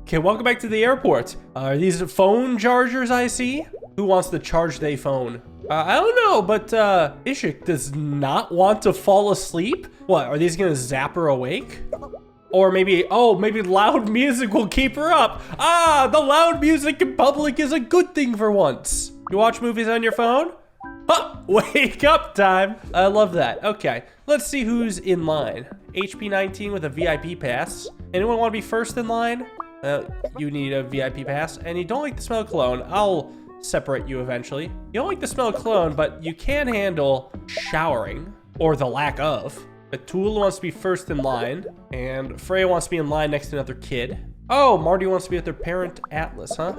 Okay, welcome back to the airport. Are these phone chargers I see? Who wants to charge their phone? I don't know, but Ishik does not want to fall asleep. What, are these gonna zap her awake? Or maybe, oh, maybe loud music will keep her up. Ah, the loud music in public is a good thing for once. You watch movies on your phone? Huh, wake up time. I love that. Okay, let's see who's in line. HP 19 with a VIP pass. Anyone want to be first in line? You need a VIP pass, and you don't like the smell of cologne. I'll separate you eventually. You don't like the smell of cologne, but you can handle showering, or the lack of. Atul wants to be first in line, and Freya wants to be in line next to another kid. Oh, Marty wants to be with their parent Atlas, huh?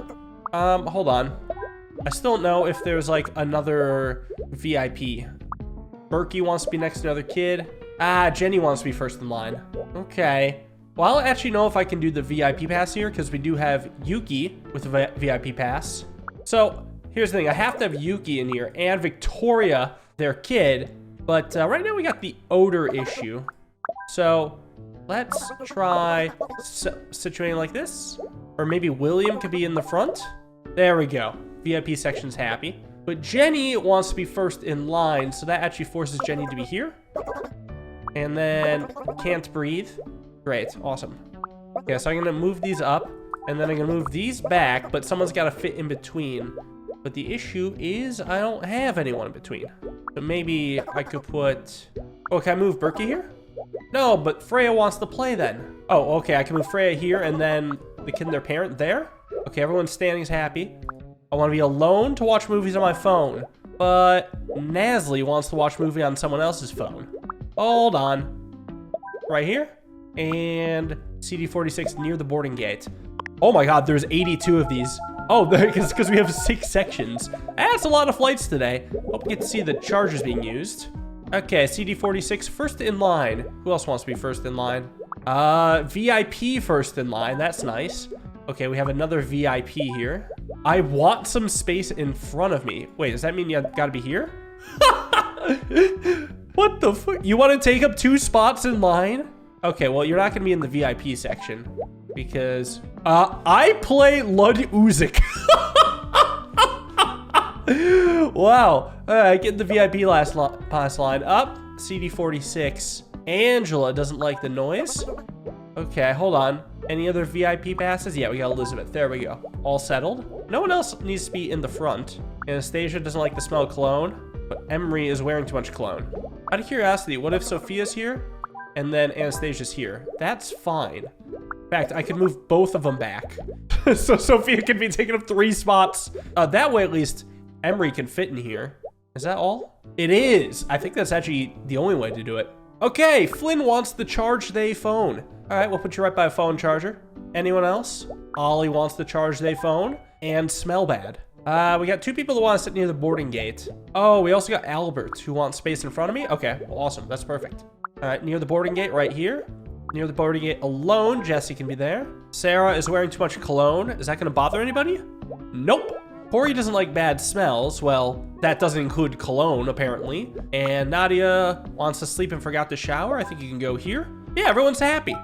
Hold on. I still don't know if there's like another VIP. Berkey wants to be next to another kid. Ah, Jenny wants to be first in line. Okay. Well, I'll actually know if I can do the VIP pass here because we do have Yuki with a VIP pass. So here's the thing. I have to have Yuki in here and Victoria, their kid. But right now we got the odor issue. So let's try situating like this. Or maybe William could be in the front. There we go. VIP section's happy. But Jenny wants to be first in line, so that actually forces Jenny to be here. And then can't breathe. Great, awesome. Okay, so I'm gonna move these up, and then I'm gonna move these back, but someone's gotta fit in between. But the issue is I don't have anyone in between. So maybe I could put... Oh, can I move Berkey here? No, but Freya wants to play then. Oh, okay, I can move Freya here, and then the kid and their parent there. Okay, everyone's standing is happy. I want to be alone to watch movies on my phone, but Nasli wants to watch a movie on someone else's phone. Hold on. Right here, and CD46 near the boarding gate. Oh my god, there's 82 of these. Oh, because we have 6 sections. That's a lot of flights today. Hope we get to see the chargers being used. Okay, CD46 first in line. Who else wants to be first in line? VIP first in line, that's nice. Okay, we have another VIP here. I want some space in front of me. Wait, does that mean you gotta be here? What the fuck? You want to take up 2 spots in line? Okay, well, you're not gonna be in the VIP section because I play Lud Uzik. Wow. Get the VIP pass line up. CD46. Angela doesn't like the noise. Okay, hold on. Any other VIP passes? Yeah, we got Elizabeth. There we go. All settled. No one else needs to be in the front. Anastasia doesn't like the smell of cologne, but Emery is wearing too much cologne. Out of curiosity, what if Sophia's here and then Anastasia's here? That's fine. In fact, I could move both of them back. So Sophia can be taking up 3 spots. That way, at least, Emery can fit in here. Is that all? It is. I think that's actually the only way to do it. Okay, Flynn wants to charge their phone. All right, we'll put you right by a phone charger. Anyone else? Ollie wants to charge their phone and smell bad. We got 2 people that want to sit near the boarding gate. Oh, we also got Albert who wants space in front of me. Okay, well, awesome. That's perfect. All right, near the boarding gate right here. Near the boarding gate alone, Jesse can be there. Sarah is wearing too much cologne. Is that going to bother anybody? Nope. Corey doesn't like bad smells. Well, that doesn't include cologne, apparently. And Nadia wants to sleep and forgot to shower. I think you can go here. Yeah, everyone's happy.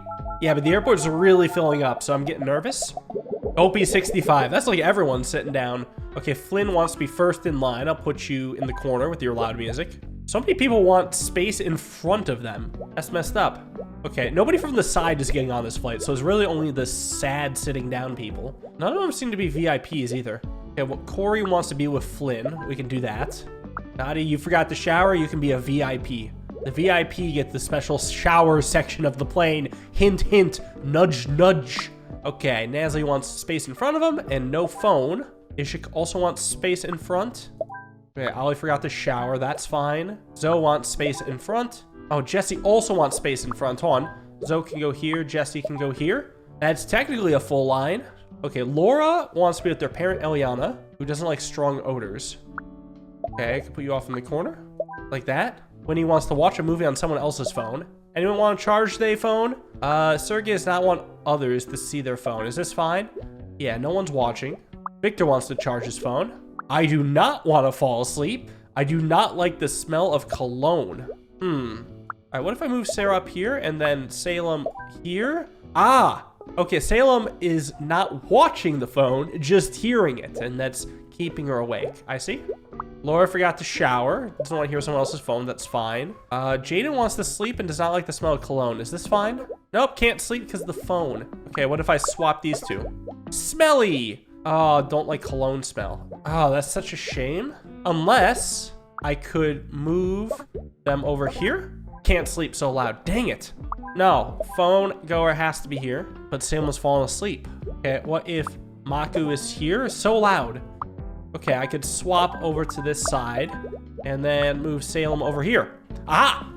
Yeah, but the airport's really filling up, so I'm getting nervous. OP65. That's like everyone sitting down. Okay, Flynn wants to be first in line. I'll put you in the corner with your loud music. So many people want space in front of them. That's messed up. Okay, nobody from the side is getting on this flight, so it's really only the sad sitting down people. None of them seem to be VIPs either. Okay, well, Corey wants to be with Flynn. We can do that. Nadia, you forgot to shower. You can be a VIP. The VIP get the special shower section of the plane. Hint, hint, nudge, nudge. Okay, Nasli wants space in front of him and no phone. Ishik also wants space in front. Okay, Ollie forgot to shower. That's fine. Zoe wants space in front. Oh, Jesse also wants space in front. Hold on. Zoe can go here. Jesse can go here. That's technically a full line. Okay, Laura wants to be with their parent Eliana, who doesn't like strong odors. Okay, I can put you off in the corner. Like that. When he wants to watch a movie on someone else's phone. Anyone want to charge their phone? Sergey does not want others to see their phone. Is this fine? Yeah, no one's watching. Victor wants to charge his phone. I do not want to fall asleep. I do not like the smell of cologne. All right, what if I move Sarah up here and then Salem here? Ah, Okay, Salem is not watching the phone, just hearing it, and that's keeping her awake. I see. Laura forgot to shower. Doesn't want to hear someone else's phone. That's fine. Jaden wants to sleep and does not like the smell of cologne. Is this fine? Nope, can't sleep because of the phone. Okay, what if I swap these two? Smelly. Oh, don't like cologne smell. Oh, that's such a shame. Unless I could move them over here. Can't sleep so loud. Dang it. No, phone goer has to be here, but Sam was falling asleep. Okay, what if Maku is here? So loud. Okay, I could swap over to this side and then move Salem over here. Ah,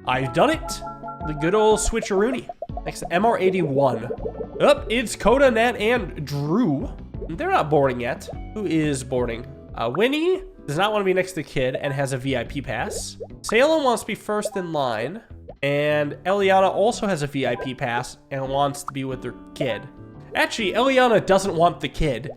I've done it. The good old switcheroony. Next, MR81. Up, it's Coda, Nat, and Drew. They're not boarding yet. Who is boarding? Winnie does not want to be next to the kid and has a VIP pass. Salem wants to be first in line. And Eliana also has a VIP pass and wants to be with her kid. Actually, Eliana doesn't want the kid,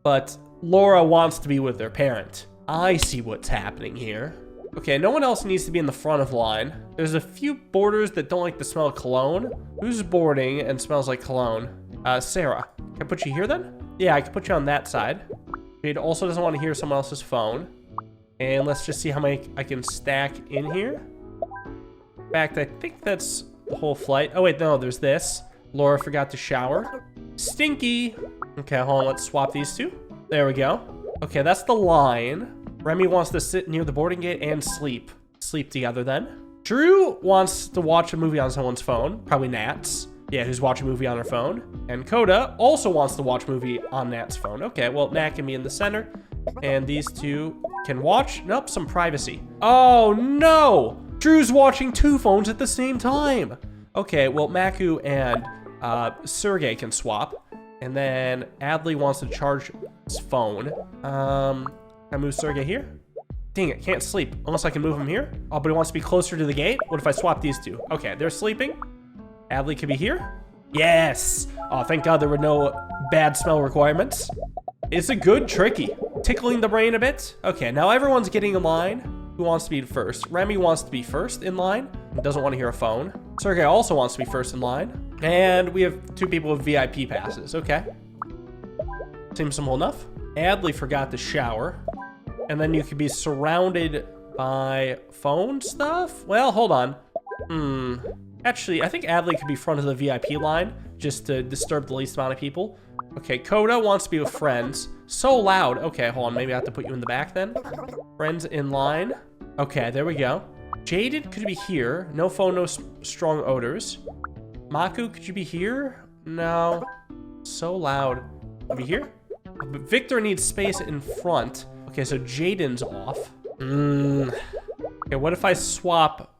but Laura wants to be with their parent. I see what's happening here. Okay, no one else needs to be in the front of the line. There's a few boarders that don't like the smell of cologne. Who's boarding and smells like cologne? Sarah. Can I put you here then? Yeah, I can put you on that side. Jade also doesn't want to hear someone else's phone. And let's just see how many I can stack in here. In fact, I think that's the whole flight. Oh wait, no, there's this. Laura forgot to shower. Stinky. Okay, hold on, let's swap these two. There we go. Okay, that's the line. Remy wants to sit near the boarding gate and sleep. Sleep together then. Drew wants to watch a movie on someone's phone. Probably Nat's. Yeah, who's watching a movie on her phone. And Coda also wants to watch a movie on Nat's phone. Okay, well, Nat can be in the center. And these two can watch. Nope, some privacy. Oh, no! Drew's watching two phones at the same time. Okay, well, Maku and Sergey can swap. And then Adley wants to charge his phone. Can I move Sergey here? Dang it, can't sleep. Unless I can move him here. Oh, but he wants to be closer to the gate? What if I swap these two? Okay, they're sleeping. Adley could be here. Yes! Oh, thank God there were no bad smell requirements. It's a good tricky. Tickling the brain a bit. Okay, now everyone's getting in line. Who wants to be first? Remy wants to be first in line. Doesn't want to hear a phone. Sergey also wants to be first in line. And we have two people with VIP passes. Okay. Seems simple enough. Adley forgot to shower. And then you could be surrounded by phone stuff? Well, hold on. Actually, I think Adley could be front of the VIP line just to disturb the least amount of people. Okay, Coda wants to be with friends. So loud. Okay, hold on. Maybe I have to put you in the back then. Friends in line. Okay, there we go. Jaded, could you be here? No phone, no strong odors. Maku, could you be here? No. So loud. Could be here? But Victor needs space in front. Okay, so Jaden's off. Okay, what if I swap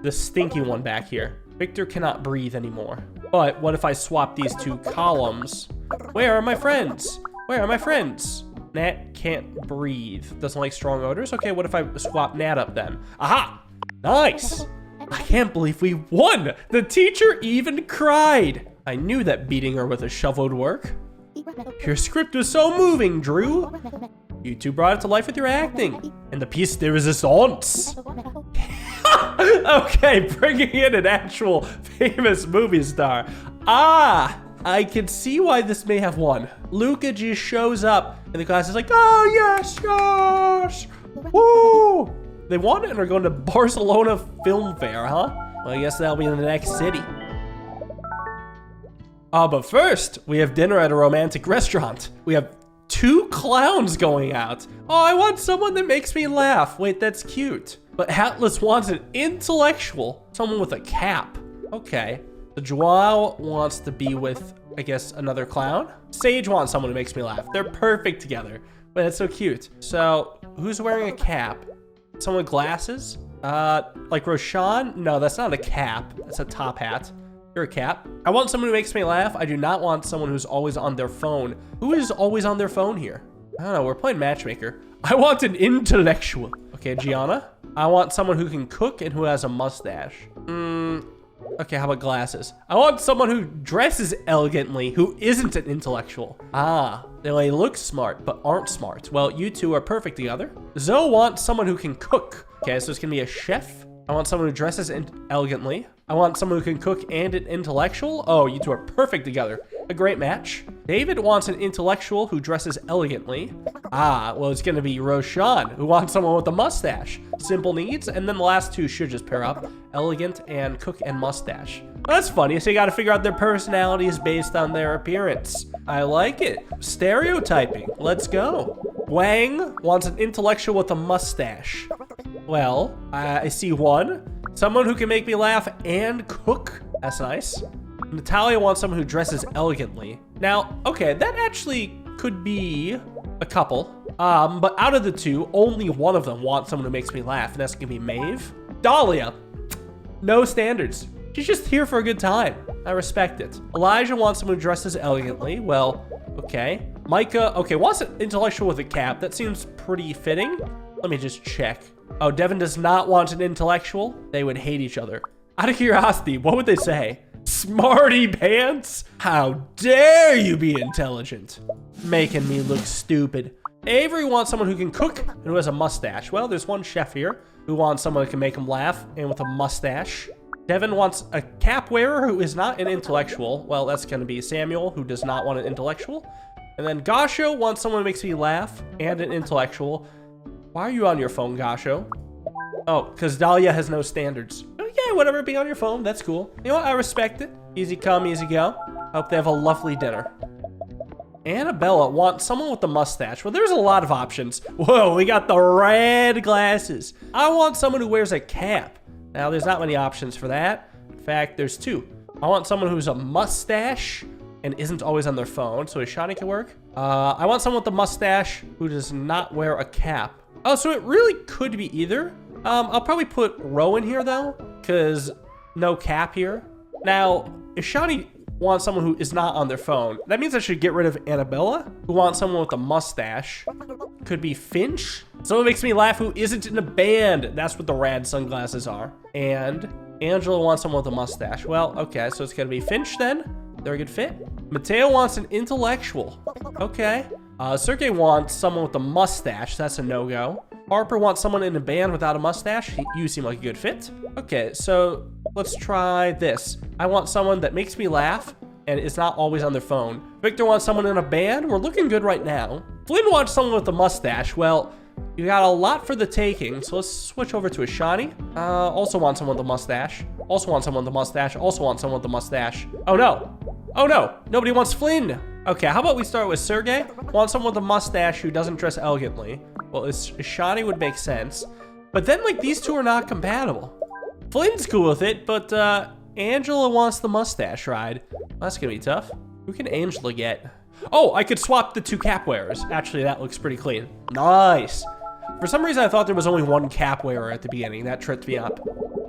the stinky one back here? Victor cannot breathe anymore. But what if I swap these two columns? Where are my friends? Where are my friends? Nat can't breathe. Doesn't like strong odors. Okay, what if I swap Nat up then? Aha! Nice! I can't believe we won! The teacher even cried! I knew that beating her with a shovel would work. Your script was so moving, Drew! You two brought it to life with your acting. And the piece de resistance. Okay, bringing in an actual famous movie star. Ah! I can see why this may have won. Luca just shows up and the class is like, oh yes, yes! Woo! They won and are going to Barcelona Film Fair, huh? Well, I guess that'll be in the next city. But first, we have dinner at a romantic restaurant. We have two clowns going out. Oh, I want someone that makes me laugh. Wait, that's cute. But Atlas wants an intellectual, someone with a cap. Okay. So Joao wants to be with, I guess, another clown. Sage wants someone who makes me laugh. They're perfect together. But it's so cute. So who's wearing a cap? Someone with glasses? Like Roshan? No, that's not a cap. That's a top hat. You're a cap. I want someone who makes me laugh. I do not want someone who's always on their phone. Who is always on their phone here? I don't know. We're playing matchmaker. I want an intellectual. Okay, Gianna. I want someone who can cook and who has a mustache. Okay, how about glasses? I want someone who dresses elegantly, who isn't an intellectual. Ah, they look smart, but aren't smart. Well, you two are perfect together. Zoe wants someone who can cook. Okay, so it's gonna be a chef. I want someone who dresses elegantly. I want someone who can cook and an intellectual. Oh, you two are perfect together. A great match. David wants an intellectual who dresses elegantly. Ah, well, it's gonna be Roshan, who wants someone with a mustache. Simple needs, and then the last two should just pair up. Elegant and cook and mustache. That's funny, so you gotta figure out their personalities based on their appearance. I like it. Stereotyping, let's go. Wang wants an intellectual with a mustache. Well, I see one. Someone who can make me laugh and cook. That's nice. Natalia wants someone who dresses elegantly. Now, okay, that actually could be a couple. But out of the two, only one of them wants someone who makes me laugh, and that's gonna be Maeve. Dahlia, no standards. She's just here for a good time. I respect it. Elijah wants someone who dresses elegantly. Well, okay. Micah, okay, wants an intellectual with a cap. That seems pretty fitting. Let me just check. Oh, Devin does not want an intellectual. They would hate each other. Out of curiosity, what would they say? Smarty pants? How dare you be intelligent? Making me look stupid. Avery wants someone who can cook and who has a mustache. Well, there's one chef here who wants someone who can make him laugh and with a mustache. Devin wants a cap wearer who is not an intellectual. Well, that's gonna be Samuel, who does not want an intellectual. And then Gasho wants someone who makes me laugh and an intellectual. Why are you on your phone, Gasho? Oh, because Dahlia has no standards. Oh, yeah, whatever, be on your phone, that's cool. You know what, I respect it. Easy come, easy go. Hope they have a lovely dinner. Annabella wants someone with a mustache. Well, there's a lot of options. Whoa, we got the red glasses. I want someone who wears a cap. Now, there's not many options for that. In fact, there's two. I want someone who's a mustache and isn't always on their phone, so Ishani can work. I want someone with a mustache who does not wear a cap. Oh, so it really could be either. I'll probably put Ro in here, though, because no cap here. Now, Ishani wants someone who is not on their phone. That means I should get rid of Annabella, who wants someone with a mustache. Could be Finch. Someone makes me laugh who isn't in a band. That's what the rad sunglasses are. And Angela wants someone with a mustache. Well, okay, so it's gonna be Finch then. They're a good fit. Mateo wants an intellectual. Okay. Sergey wants someone with a mustache. That's a no-go. Harper wants someone in a band without a mustache. You seem like a good fit. Okay, so let's try this. I want someone that makes me laugh and is not always on their phone. Victor wants someone in a band. We're looking good right now. Flynn wants someone with a mustache. Well, you got a lot for the taking, so let's switch over to Ishani. Also want someone with a mustache. Also want someone with a mustache. Also want someone with a mustache. Oh no. Oh no, nobody wants Flynn. Okay, how about we start with Sergey? Want someone with a mustache who doesn't dress elegantly. Well, Ishani would make sense. But then, like, these two are not compatible. Flynn's cool with it, but Angela wants the mustache ride. That's gonna be tough. Who can Angela get? Oh, I could swap the two cap wearers. Actually, that looks pretty clean. Nice. For some reason, I thought there was only one cap wearer at the beginning. That tripped me up.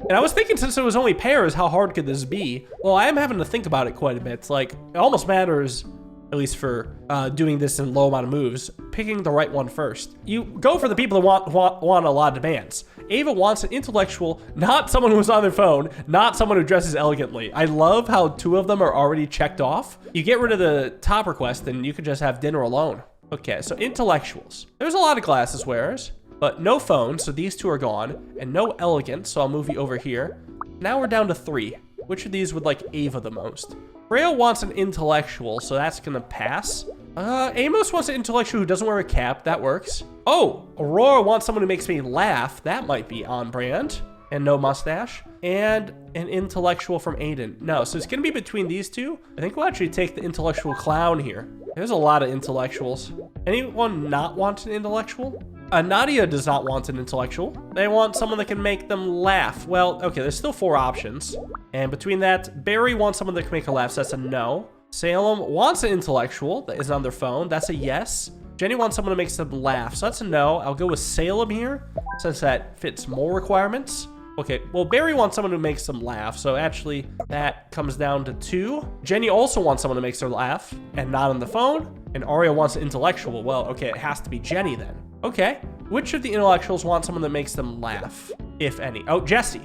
And I was thinking, since it was only pairs, how hard could this be? Well, I am having to think about it quite a bit. Like, it almost matters, at least for doing this in low amount of moves, picking the right one first. You go for the people that want a lot of demands. Ava wants an intellectual, not someone who's on their phone, not someone who dresses elegantly. I love how two of them are already checked off. You get rid of the top request and you can just have dinner alone. Okay, so intellectuals. There's a lot of glasses wearers, but no phone, so these two are gone, and no elegant, so I'll move you over here. Now we're down to 3. Which of these would like Ava the most? Freya wants an intellectual, so that's gonna pass. Amos wants an intellectual who doesn't wear a cap. That works. Oh, Aurora wants someone who makes me laugh. That might be on brand. And no mustache. And an intellectual from Aiden. No, so it's gonna be between these two. I think we'll actually take the intellectual clown here. There's a lot of intellectuals. Anyone not want an intellectual? Nadia does not want an intellectual. They want someone that can make them laugh. Well, okay, there's still 4 options. And between that, Barry wants someone that can make her laugh, so that's a no. Salem wants an intellectual that is on their phone. That's a yes. Jenny wants someone to make them laugh, so that's a no. I'll go with Salem here, since that fits more requirements. Okay, well, Barry wants someone who makes them laugh, so actually that comes down to 2. Jenny also wants someone who makes her laugh, and not on the phone. And Aria wants an intellectual. Well, okay, it has to be Jenny then. Okay, which of the intellectuals want someone that makes them laugh, if any? Oh, Jesse.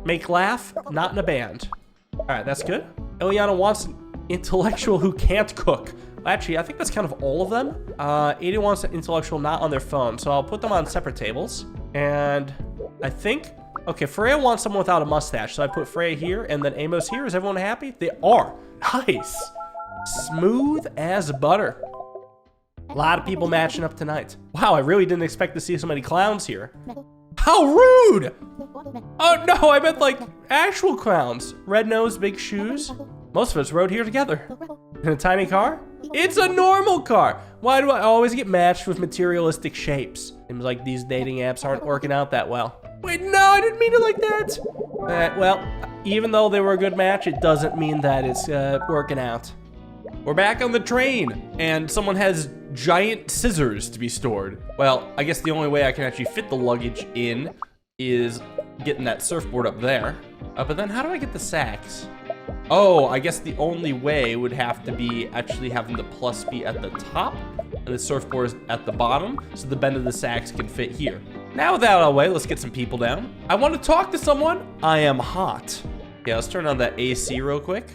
Make laugh, not in a band. All right, that's good. Eliana wants an intellectual who can't cook. Actually, I think that's kind of all of them. Ada wants an intellectual not on their phone, so I'll put them on separate tables. And I think Okay, Freya wants someone without a mustache, so I put Freya here and then Amos here. Is everyone happy? They are. Nice. Smooth as butter. A lot of people matching up tonight. Wow, I really didn't expect to see so many clowns here. How rude! Oh no, I meant like actual clowns. Red nose, big shoes. Most of us rode here together. In a tiny car? It's a normal car. Why do I always get matched with materialistic shapes? Seems like these dating apps aren't working out that well. Wait, no, I didn't mean it like that. Well, even though they were a good match, it doesn't mean that it's working out. We're back on the train, and someone has giant scissors to be stored. Well, I guess the only way I can actually fit the luggage in is getting that surfboard up there. But then how do I get the sacks? Oh, I guess the only way would have to be actually having the plus be at the top and the surfboard is at the bottom, so the bend of the sacks can fit here. Now with that out of the way, let's get some people down. I want to talk to someone. I am hot. Yeah, let's turn on that AC real quick.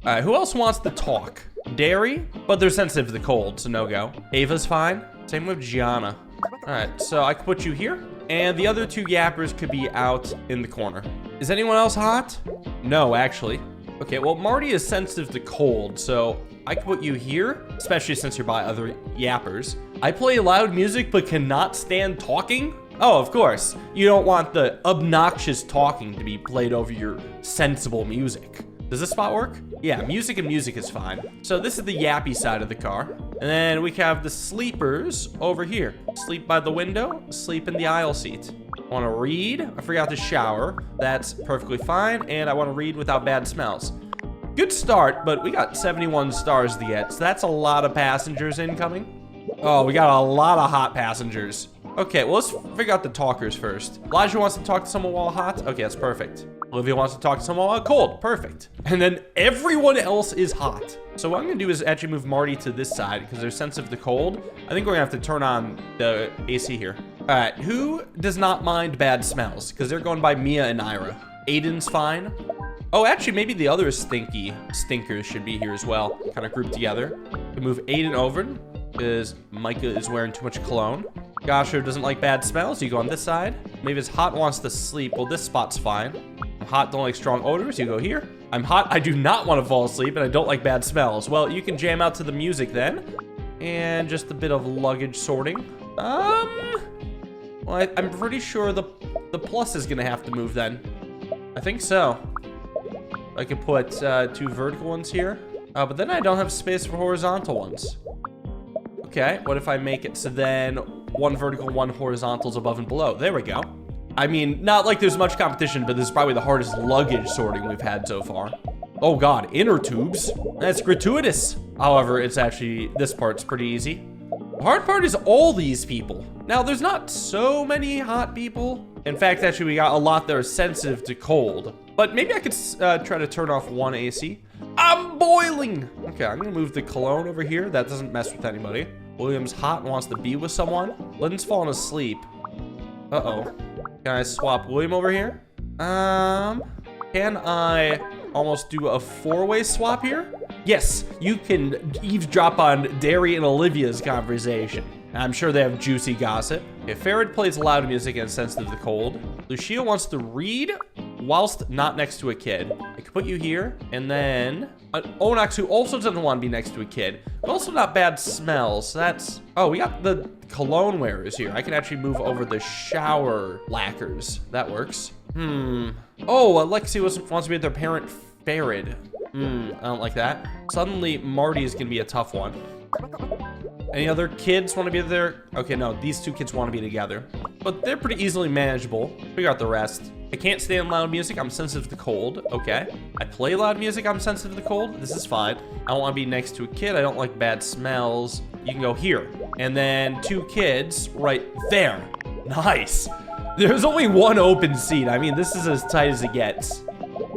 All right, who else wants to talk? Dairy, but they're sensitive to the cold, so no go. Ava's fine. Same with Gianna. All right, so I could put you here, and the other two yappers could be out in the corner. Is anyone else hot? No, actually. Okay, well, Marty is sensitive to cold, so I could put you here, especially since you're by other yappers. I play loud music but cannot stand talking? Oh, of course. You don't want the obnoxious talking to be played over your sensible music. Does this spot work? Yeah, music and music is fine. So this is the yappy side of the car. And then we have the sleepers over here. Sleep by the window, sleep in the aisle seat. I want to read. I forgot to shower. That's perfectly fine. And I want to read without bad smells. Good start, but we got 71 stars to get. So that's a lot of passengers incoming. Oh, we got a lot of hot passengers. Okay, well, let's figure out the talkers first. Elijah wants to talk to someone while hot. Okay, that's perfect. Olivia wants to talk to someone while cold. Perfect. And then everyone else is hot. So what I'm gonna do is actually move Marty to this side because they're sensitive to cold. I think we're gonna have to turn on the AC here. All right, who does not mind bad smells? Because they're going by Mia and Ira. Aiden's fine. Oh, actually, maybe the other stinkers should be here as well. Kind of grouped together. We move Aiden over because Micah is wearing too much cologne. Gasho doesn't like bad smells. You go on this side. Maybe his hot wants to sleep. Well, this spot's fine. I'm hot, don't like strong odors. You go here. I'm hot, I do not want to fall asleep, and I don't like bad smells. Well, you can jam out to the music then. And just a bit of luggage sorting. Well, I'm pretty sure the plus is gonna have to move then. I think so. I could put 2 vertical ones here. But then I don't have space for horizontal ones. Okay, what if I make it so then 1 vertical, 1 horizontals above and below? There we go. I mean, not like there's much competition, but this is probably the hardest luggage sorting we've had so far. Oh God, inner tubes. That's gratuitous. However, it's actually, this part's pretty easy. The hard part is all these people. Now, there's not so many hot people. In fact, actually, we got a lot that are sensitive to cold. But maybe I could try to turn off 1 AC. I'm boiling. Okay, I'm gonna move the cologne over here. That doesn't mess with anybody. William's hot and wants to be with someone. Lynn's falling asleep. Uh-oh. Can I swap William over here? Can I almost do a 4-way swap here? Yes, you can eavesdrop on Derry and Olivia's conversation. I'm sure they have juicy gossip. If Farad plays loud music and is sensitive to cold, Lucia wants to read whilst not next to a kid. I could put you here, and then Onax, who also doesn't want to be next to a kid, but also not bad smells. So that's, oh, we got the cologne wearers here. I can actually move over the shower lacquers. That works. Oh, Alexi wants to be with their parent, Farad. I don't like that. Suddenly, Marty is gonna be a tough one. Any other kids want to be there? Okay, no, these 2 kids want to be together. But they're pretty easily manageable. Figure out the rest. I can't stand loud music. I'm sensitive to cold. Okay. I play loud music. I'm sensitive to cold. This is fine. I don't want to be next to a kid. I don't like bad smells. You can go here. And then 2 kids right there. Nice. There's only 1 open seat. I mean, this is as tight as it gets.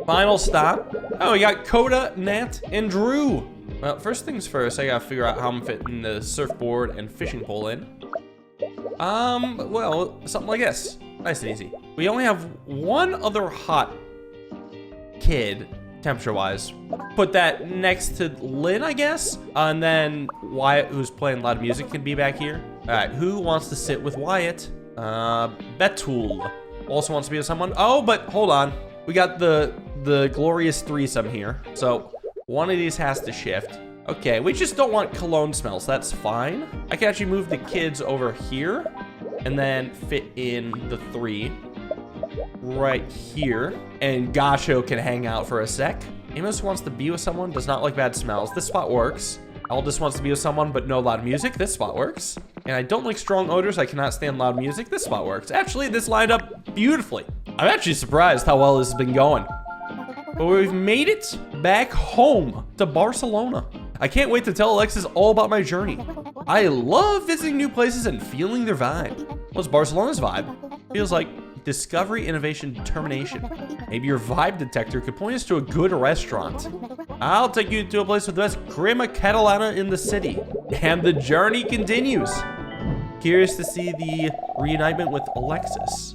Final stop. Oh, we got Coda, Nat, and Drew. Well, first things first, I gotta figure out how I'm fitting the surfboard and fishing pole in. Well, something like this. Nice and easy. We only have 1 other hot kid, temperature-wise. Put that next to Lynn, I guess? And then Wyatt, who's playing loud music, can be back here. All right, who wants to sit with Wyatt? Betul. also wants to be with someone. Oh, but hold on. We got the glorious threesome here. So one of these has to shift. Okay, we just don't want cologne smells. That's fine. I can actually move the kids over here and then fit in the 3 right here. And Gasho can hang out for a sec. Amos wants to be with someone, does not like bad smells. This spot works. Aldous wants to be with someone, but no loud music. This spot works. And I don't like strong odors. I cannot stand loud music. This spot works. Actually, this lined up beautifully. I'm actually surprised how well this has been going. But we've made it back home to Barcelona. I can't wait to tell Alexis all about my journey. I love visiting new places and feeling their vibe. What's Barcelona's vibe? Feels like discovery, innovation, determination. Maybe your vibe detector could point us to a good restaurant. I'll take you to a place with the best crema catalana in the city. And the journey continues. Curious to see the reunitement with Alexis.